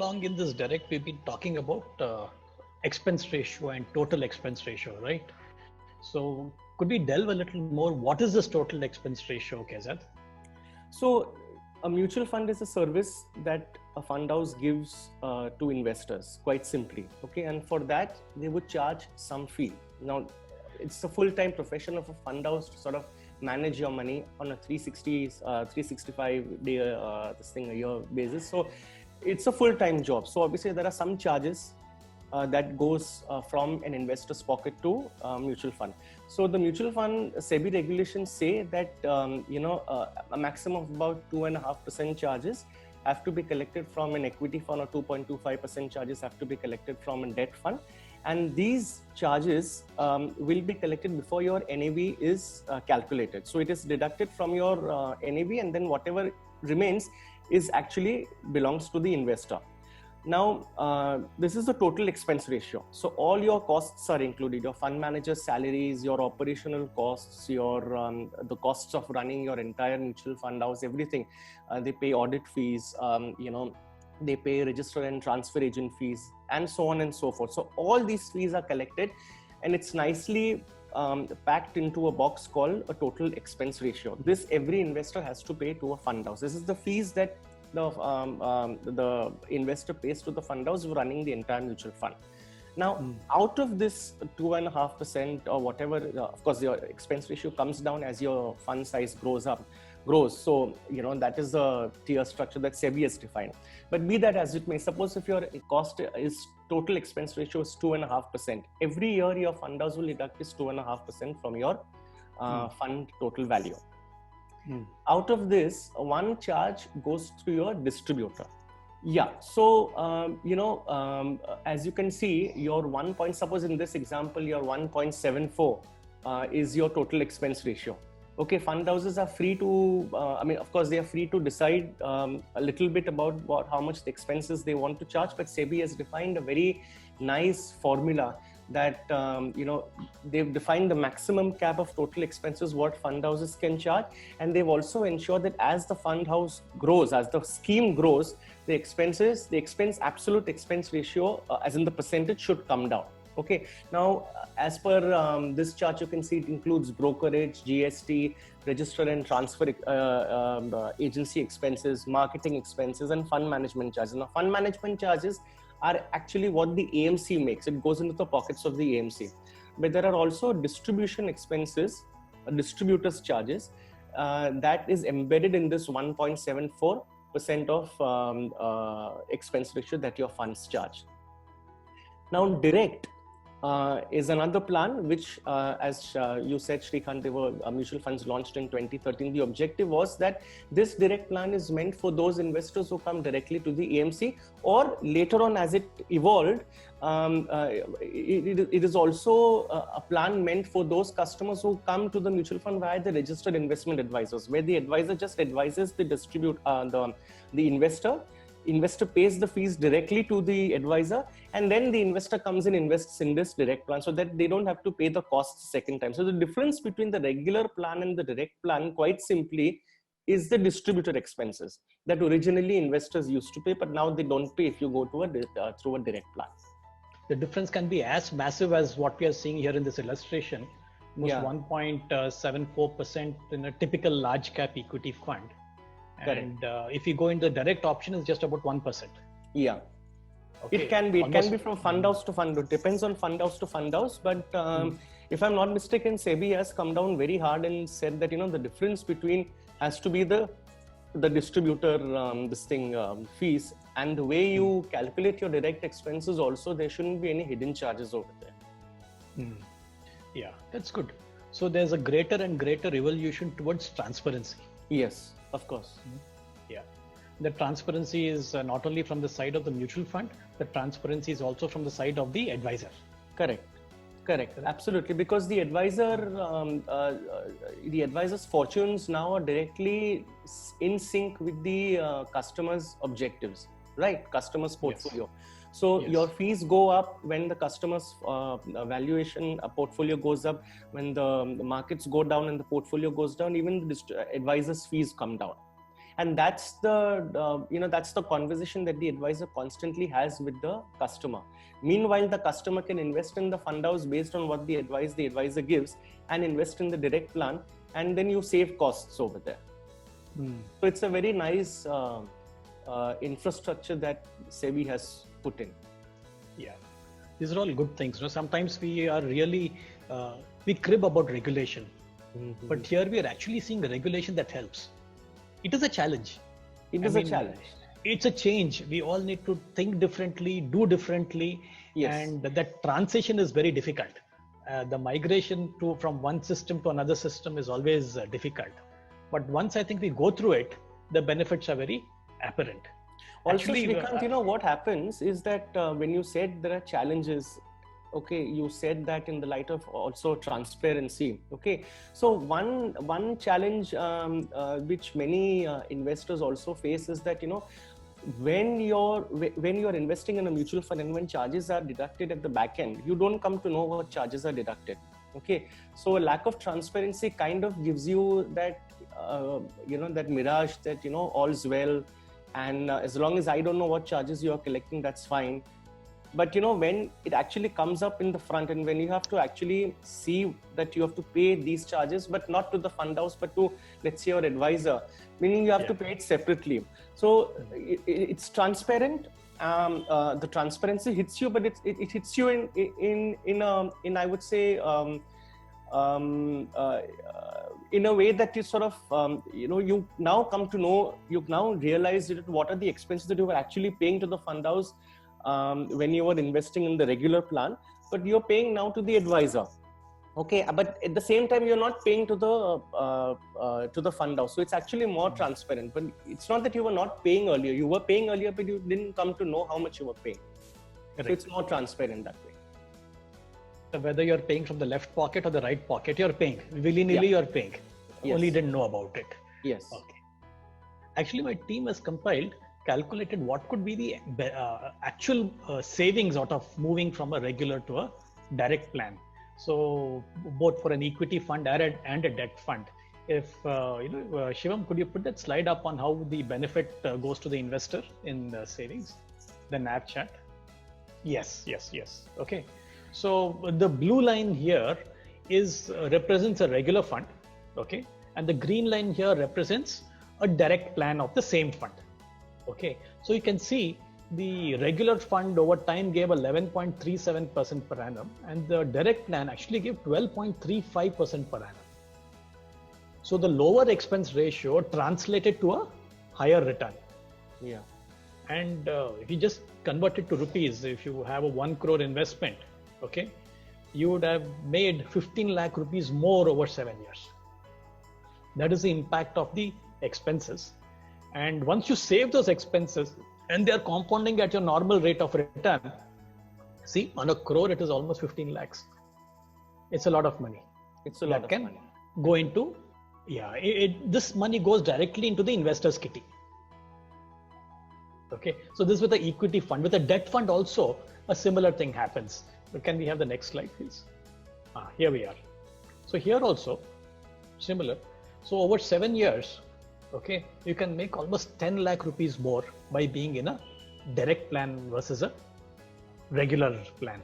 along in this direct, we've been talking about expense ratio and total expense ratio, right? So could we delve a little more? What is this total expense ratio, Kezad? So a mutual fund is a service that a fund house gives to investors, quite simply. Okay, and for that they would charge some fee. Now, it's a full-time profession of a fund house to sort of manage your money on a 365 day a year basis. So it's a full-time job. So obviously there are some charges that goes from an investor's pocket to mutual fund. So the mutual fund SEBI regulations say that a maximum of about 2.5% charges have to be collected from an equity fund, or 2.25% charges have to be collected from a debt fund. And these charges will be collected before your NAV is calculated. So it is deducted from your NAV, and then whatever remains is actually belongs to the investor. Now, this is the total expense ratio. So all your costs are included: your fund manager's salaries, your operational costs, your the costs of running your entire mutual fund house, everything. They pay audit fees, they pay register and transfer agent fees, and so on and so forth. So all these fees are collected, and it's nicely packed into a box called a total expense ratio. This every investor has to pay to a fund house. This is the fees that the investor pays to the fund house for running the entire mutual fund. Now, out of this 2.5% or whatever, of course, your expense ratio comes down as your fund size grows. So, that is the tier structure that SEBI has defined. But be that as it may, suppose if your cost is total expense ratio is 2.5%, every year your fund house will deduct this 2.5% from your fund total value. Out of this, one charge goes to your distributor. Yeah. So, as you can see, your suppose in this example, your 1.74 is your total expense ratio. Okay, fund houses are free to, of course, they are free to decide a little bit about how much the expenses they want to charge, but SEBI has defined a very nice formula that, they've defined the maximum cap of total expenses what fund houses can charge. And they've also ensured that as the fund house grows, as the scheme grows, the absolute expense ratio, as in the percentage, should come down. Okay. Now, as per this chart, you can see it includes brokerage, GST, register and transfer agency expenses, marketing expenses, and fund management charges. Now, fund management charges are actually what the AMC makes. It goes into the pockets of the AMC. But there are also distribution expenses, distributors charges, that is embedded in this 1.74% of expense ratio that your funds charge. Now, direct is another plan which, as you said, Srikanth, they were mutual funds launched in 2013. The objective was that this direct plan is meant for those investors who come directly to the AMC, or later on as it evolved, it is also a plan meant for those customers who come to the mutual fund via the registered investment advisors, where the advisor just advises the investor pays the fees directly to the advisor, and then the investor comes and invests in this direct plan, so that they don't have to pay the costs second time. So the difference between the regular plan and the direct plan, quite simply, is the distributor expenses that originally investors used to pay, but now they don't pay if you go to through a direct plan. The difference can be as massive as what we are seeing here in this illustration. Almost 1.74% in a typical large cap equity fund. And if you go into the direct option, it's just about 1%. Yeah. Okay. It can be from fund house to fund. It depends on fund house to fund house. But if I'm not mistaken, SEBI has come down very hard and said that, the difference between has to be the distributor fees, and the way you calculate your direct expenses also, there shouldn't be any hidden charges over there. Yeah, that's good. So there's a greater and greater evolution towards transparency. Yes, of course. Yeah. The transparency is not only from the side of the mutual fund, the transparency is also from the side of the advisor. Correct. Absolutely. Because the advisor's fortunes now are directly in sync with the customer's objectives, right? Customer's portfolio. Yes. So your fees go up when the customer's valuation portfolio goes up. When the markets go down and the portfolio goes down, even the advisor's fees come down. And that's that's the conversation that the advisor constantly has with the customer. Meanwhile, the customer can invest in the fund house based on what the advisor gives, and invest in the direct plan, and then you save costs over there. So it's a very nice infrastructure that SEBI has put in. Yeah, these are all good things. Sometimes we are really we crib about regulation, but here we are actually seeing a regulation that helps. It is a challenge. A challenge. It's a change. We all need to think differently, do differently, and that transition is very difficult. The migration from one system to another system is always difficult. But once I think we go through it, the benefits are very apparent. Also, Srikanth, what happens is that when you said there are challenges, okay, you said that in the light of also transparency. Okay, so one challenge which many investors also face is that when you're investing in a mutual fund and when charges are deducted at the back end, you don't come to know what charges are deducted. Okay, so a lack of transparency kind of gives you that that mirage that all's well, and as long as I don't know what charges you are collecting, that's fine. But when it actually comes up in the front, and when you have to actually see that you have to pay these charges, but not to the fund house, but to, let's say, your advisor, meaning you have to pay it separately. So it's transparent. The transparency hits you, but it hits you in I would say in a way that you sort of you now come to know, you've now realized what are the expenses that you were actually paying to the fund house when you were investing in the regular plan, but you're paying now to the advisor. Okay, but at the same time, you're not paying to the fund house. So it's actually more transparent. But it's not that you were not paying earlier. You were paying earlier, but you didn't come to know how much you were paying. Correct. So it's more transparent that way. So whether you're paying from the left pocket or the right pocket, you're paying. Willy-nilly, you're paying. Yes. Only didn't know about it. Yes. Okay. Actually, my team has calculated what could be the actual savings out of moving from a regular to a direct plan. So both for an equity fund and a debt fund. If Shivam, could you put that slide up on how the benefit goes to the investor in the savings, the NAV chart? Yes. Okay. So the blue line here represents a regular fund, okay, and the green line here represents a direct plan of the same fund. Okay, so you can see the regular fund over time gave 11.37% per annum, and the direct plan actually gave 12.35% per annum. So the lower expense ratio translated to a higher return. Yeah. And if you just convert it to rupees, if you have a 1 crore investment, okay, you would have made 15 lakh rupees more over 7 years. That is the impact of the expenses. And once you save those expenses and they are compounding at your normal rate of return, see, on a crore, it is almost 15 lakhs. It's a lot of money. It's a lot of money. Go into, this money goes directly into the investor's kitty. Okay, so this with the equity fund. With a debt fund also, a similar thing happens. But can we have the next slide, please? Here we are. So here also, similar. So over 7 years, okay, you can make almost 10 lakh rupees more by being in a direct plan versus a regular plan.